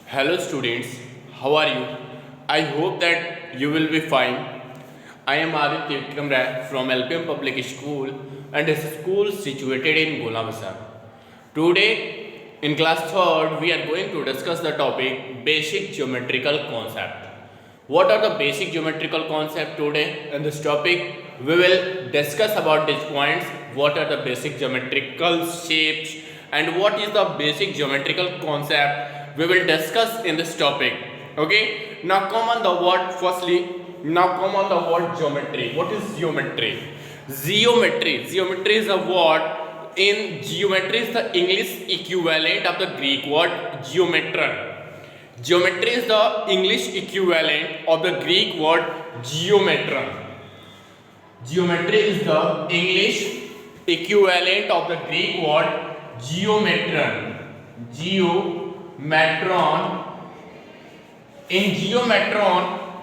Hello students, how are you? I hope that you will be fine. I am Aditya Vikram Rai from LPM Public School and this school situated in Golamasa. Today in class 3rd we are going to discuss the topic basic geometrical concept. What are the basic geometrical concept today? In this topic we will discuss about these points. What are the basic geometrical shapes and what is the basic geometrical concept we will discuss in this topic. Okay, now come on the word firstly. Now come on the word geometry. What is geometry? Geometry is a word. In geometry is the English equivalent of the Greek word geometron. Geometry is the English equivalent of the Greek word geometron. Geometry is the English equivalent of the Greek word geometron. Geometron. In geometron,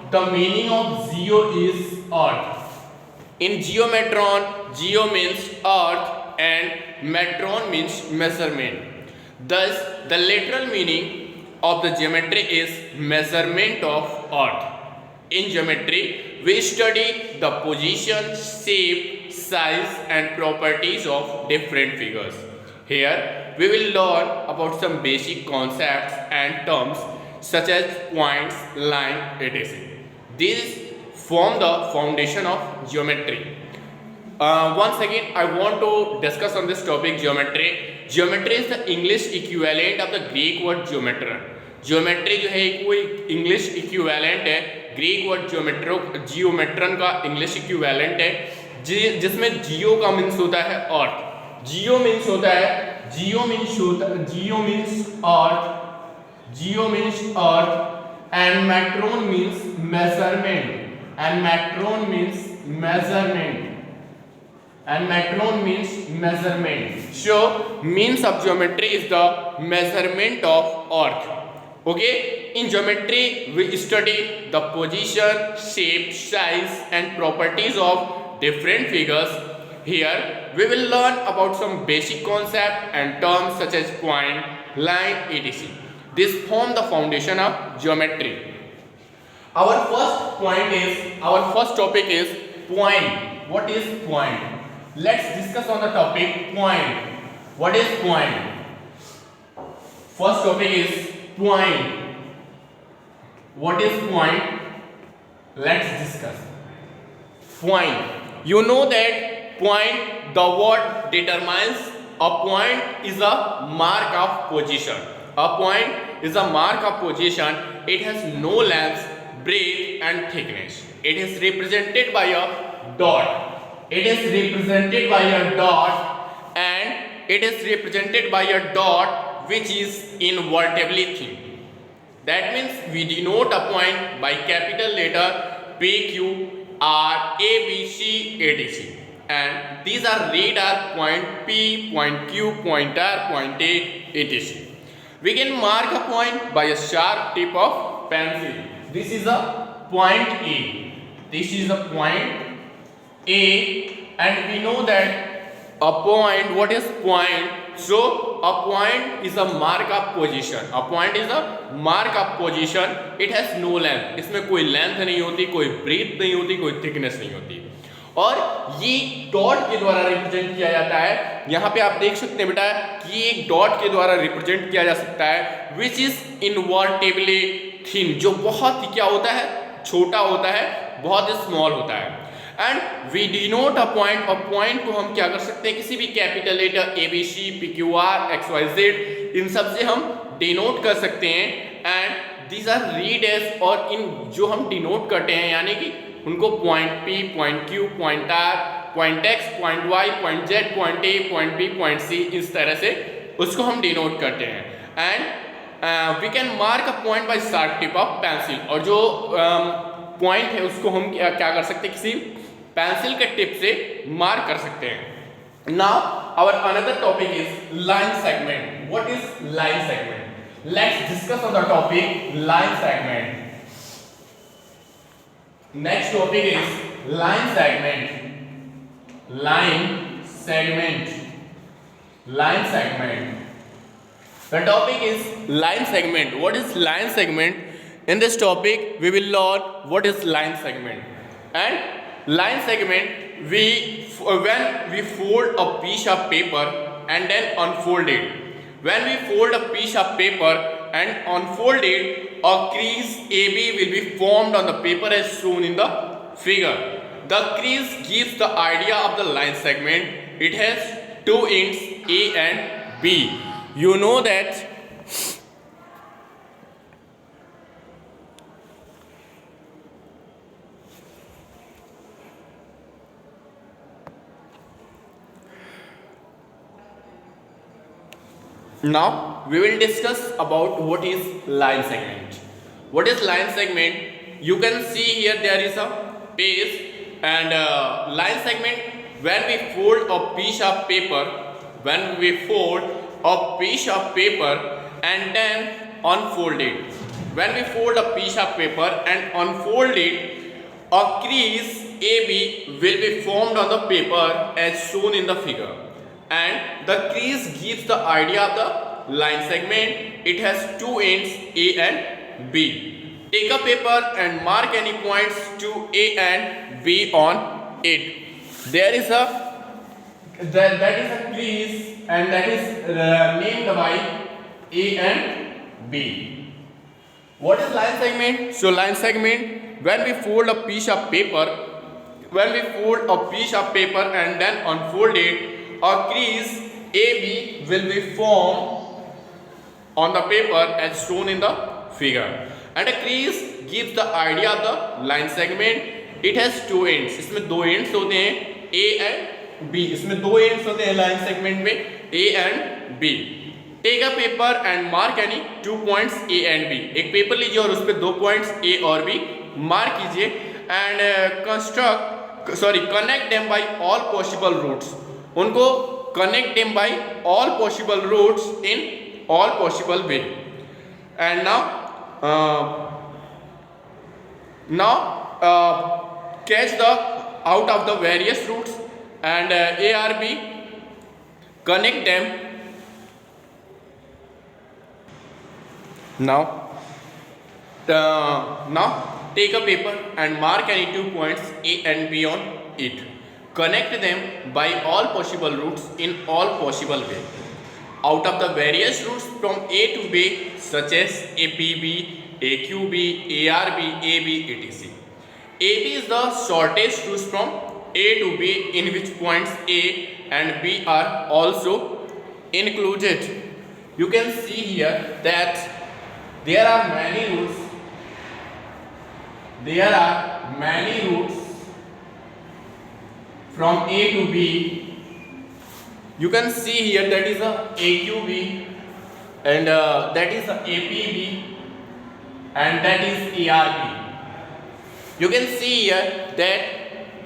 the meaning of geo is earth. In geometron, geo means earth and metron means measurement. Thus, the literal meaning of the geometry is measurement of earth. In geometry, we study the position, shape, size and properties of different figures. Here, we will learn about some basic concepts and terms such as points, line, etc. These form the foundation of geometry. Once again, I want to discuss on this topic geometry. Geometry is the English equivalent of the Greek word geometron. Geometry जो है कोई English equivalent है Greek word जियोमेट्रन का English equivalent है जिसमें जियो का means होता है earth. Geo means earth and metron means measurement so means of geometry is the measurement of earth. Okay, in geometry we study the position, shape, size and properties of different figures. Here we will learn about some basic concept and terms such as point, line, etc. This form the foundation of geometry. Our first topic is point. What is point? Let's discuss on the topic point. What is point? First topic is point. What is point? Let's discuss. Point. You know that point, the word determines a point is a mark of position. A point is a mark of position. It has no length, breadth and thickness. It is represented by a dot. And it is represented by a dot which is invertibly thin. That means we denote a point by capital letter P, Q, R, A, B, C, etc. And these are read as point P, point Q, point R, point A, etc. We can mark a point by a sharp tip of pencil. This is a point A. And we know that a point, what is point? So a point is a mark of position. It has no length. इसमें कोई length नहीं होती, कोई breathe नहीं होती, कोई thickness नहीं होती और ये डॉट के द्वारा रिप्रेजेंट किया जाता है. यहाँ पे आप देख सकते हैं बेटा कि एक डॉट के द्वारा रिप्रेजेंट किया जा सकता है विच इज इनवर्टिबली थिन, जो बहुत ही क्या होता है, छोटा होता है, बहुत ही स्मॉल होता है. And we denote a point. को हम क्या कर सकते हैं, किसी भी capital letter A B C P Q R X Y Z इन सब से हम डिनोट कर सकते हैं. And these are read as, और इन जो हम डिनोट करते हैं यानी कि उनको point P, point Q, point R, point X, point Y, point Z, point A, point B, point C, इस तरह से उसको हम डिनोट करते हैं. And we can mark a point by sharp tip of pencil. और जो पॉइंट है उसको हम क्या कर सकते हैं, किसी पेंसिल के टिप से मार्क कर सकते हैं. Now our another topic is line segment. What is line segment? Let's discuss on the topic line segment. Next topic is line segment. The topic is line segment. What is line segment? In this topic, we will learn what is line segment. And line segment, when we fold a piece of paper and then unfold it. When we fold a piece of paper and unfold it, a crease AB will be formed on the paper as shown in the figure. The crease gives the idea of the line segment. It has two ends A and B. You know that now we will discuss about what is line segment. What is line segment? You can see here there is a page, and line segment, when we fold a piece of paper, when we fold a piece of paper and then unfold it. When we fold a piece of paper and unfold it, a crease AB will be formed on the paper as shown in the figure. And the crease gives the idea of the line segment. It has two ends A and B. Take a paper and mark any points to A and B on it. There is that is a crease, and that is named by A and B. What is line segment? So line segment, when we fold a piece of paper, and then unfold it, a crease AB will be formed on the paper as shown in the figure. And a crease gives the idea of the line segment. It has two ends. इसमें दो ends होते हैं A and B. इसमें दो ends होते हैं line segment में A and B. Take a paper and mark any 2 points A and B. एक पेपर लीजिए और उस पे दो points A और B मार्क कीजिए and connect them by all possible routes. उनको connect them by all possible routes in all possible way. And now catch the out of the various routes and A or B, connect them. Now take a paper and mark any 2 points A and B on it. Connect them by all possible routes in all possible way. Out of the various routes from A to B, such as APB, AQB, ARB, AB, etc. AB is the shortest route from A to B, in which points A and B are also included. You can see here that there are many routes. There are many routes from A to B. You can see here that is a AQB, and that is a APB, and that is ARB. You can see here that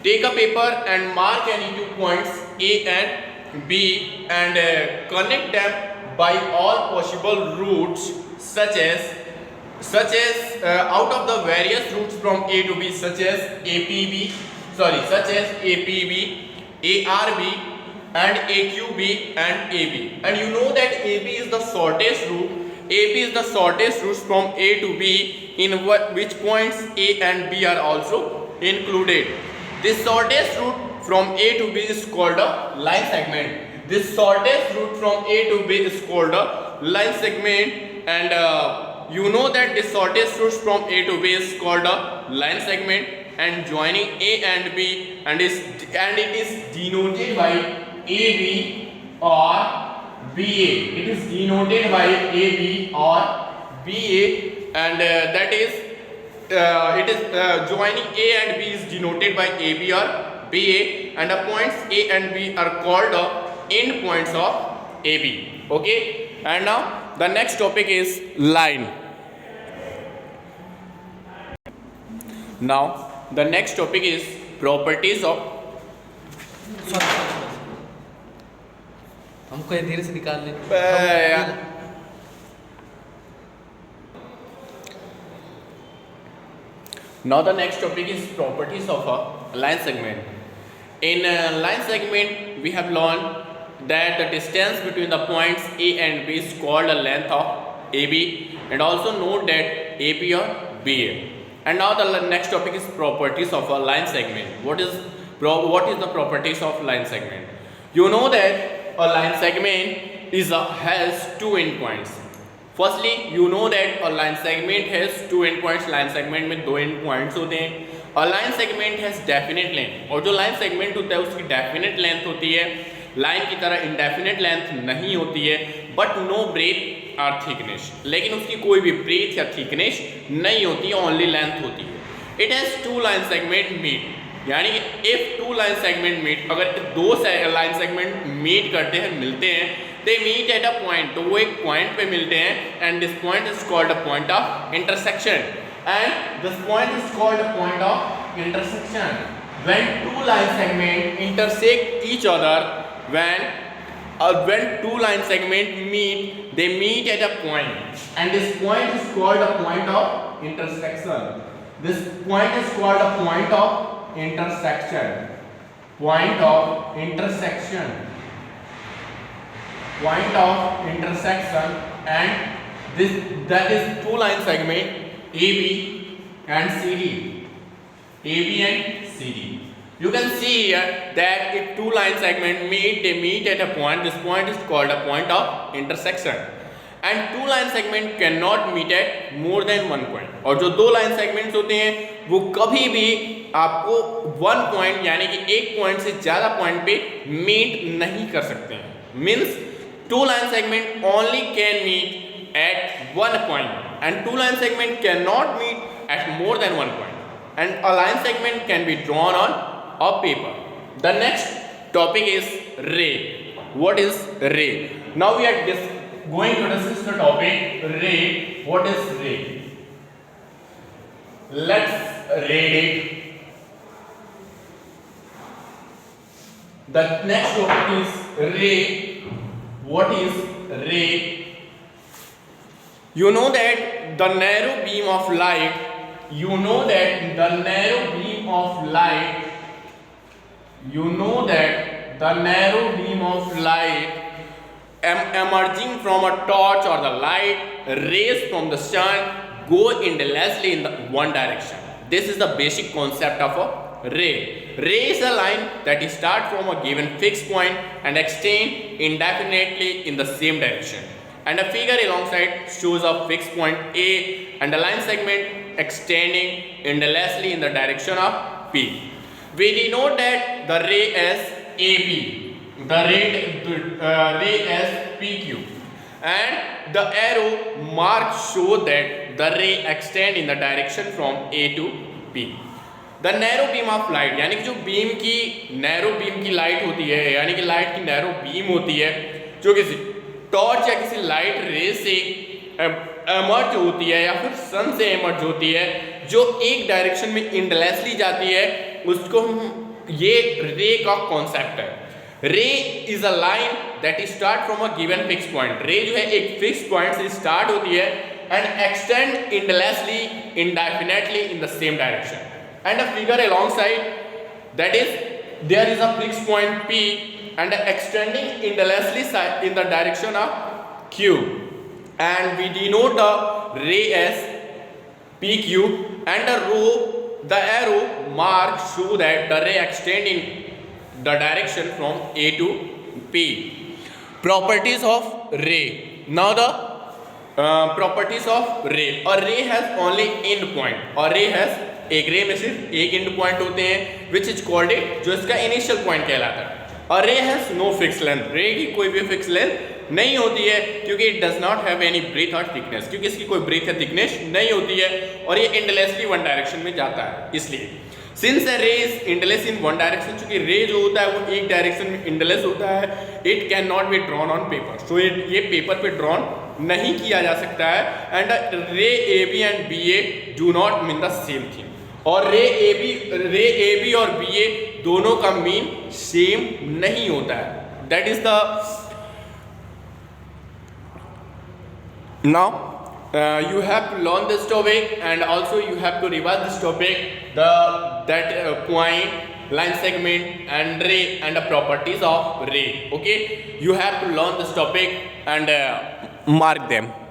take a paper and mark any 2 points A and B and connect them by all possible routes, such as out of the various routes from A to B, such as APB, ARB, and AQB and AB. And you know that AB is the shortest route. AB is the shortest route from A to B, in which points A and B are also included. This shortest route from A to B is called a line segment. This shortest route from A to B is called a line segment, and you know that the shortest route from A to B is called a line segment, and joining A and B, and it is denoted by AB or BA. It is denoted by AB or BA, and that is joining A and B is denoted by AB or BA, and the points A and B are called the end points of AB. Okay, and now the next topic is line. Now the next topic is properties of. हमको धीरे से निकाल ले। Now the next topic is properties of a line segment. In line segment, we have learned that the distance between the points A and B is called the length of AB, and also note that AB or BA. And now the next topic is properties of a line segment. What is the properties of line segment? You know that a line segment has two endpoints. Firstly, you know that a line segment has two endpoints. line segment में दो endpoints होते हैं. A line segment has definite length, और जो line segment होता है उसकी definite length होती है, लाइन की तरह indefinite length नहीं होती है, but no breadth or thickness, लेकिन उसकी कोई भी breadth या thickness नहीं होती है, only length होती है. It has two line segment meet, यानी कि if two line segment meet, अगर दो line segment meet करते हैं, मिलते हैं, they meet at a point, तो वो एक point पे मिलते हैं, and this point is called a point of intersection, and this point is called a point of intersection. When two line segment intersect each other, when two line segment meet, they meet at a point, and this point is called a point of intersection. This point is called a point of intersection. Point of intersection. Point of intersection, and that is two line segment AB and CD. AB and CD. You can see here that if two line segment meet, they meet at a point. This point is called a point of intersection. And two line segment cannot meet at more than one point. और जो दो line segments होते हैं वो कभी भी आपको one point यानी कि एक point से ज़्यादा point पे meet नहीं कर सकते हैं. Means two line segment only can meet at one point, and two line segment cannot meet at more than one point. And a line segment can be drawn on a paper. The next topic is ray. What is ray? Now we are going to discuss the topic ray. What is ray? Let's read it. The next topic is ray. What is ray? You know that the narrow beam of light. You know that the narrow beam of light. You know that the narrow beam of light emerging from a torch or the light rays from the sun go endlessly in the one direction. This is the basic concept of a ray. Ray is a line that starts from a given fixed point and extend indefinitely in the same direction. And a figure alongside shows a fixed point A and a line segment extending endlessly in the direction of P. We denote that the ray as AB, the ray as PQ, and the arrow marks show that the ray extend in the direction from A to P. The narrow beam of light, यानी कि जो beam की narrow beam की light होती है, यानी कि light की नैरो बीम होती है जो किसी टॉर्च या किसी लाइट रे से एमर्ज होती है या फिर सन से एमर्ज होती है, जो एक डायरेक्शन में इंडलेसली जाती है, उसको हम ये रे का कॉन्सेप्ट है. रे is a line that start from a given fix point. रे जो है एक फिक्स पॉइंट से स्टार्ट होती है and extend endlessly indefinitely in the same direction. And a figure alongside that is there is a fix point P and extending endlessly in the direction of Q, and we denote the ray as PQ, and the arrow mark show that the ray extend in the direction from A to P. Properties of ray. Now the properties of ray. A ray has only end point. A ray has एक रे में सिर्फ एक and point होते हैं which is called it, जो इसका initial point कहलाता है. A ray has no fixed length. रे की कोई भी फिक्स लेंथ नहीं होती है क्योंकि it does not have any breadth और थिकनेस, क्योंकि इसकी कोई ब्रेथ या थिकनेस नहीं होती है और ये एंडलेसली वन डायरेक्शन में जाता है. इसलिए सिंस अ रे is endless in one direction, चूंकि रे जो होता है वो एक डायरेक्शन में एंडलेस होता है, it can not be drawn on paper. So ये पेपर पे ड्रॉन नहीं किया जा सकता है. And ray A B and B A do not mean the same thing. और रे ए बी और बी ए दोनों का मीन सेम नहीं होता है. That is the now you have to learn this topic and also you have to revise this topic, that point line segment and ray and the properties of ray. Okay, you have to learn this topic and mark them.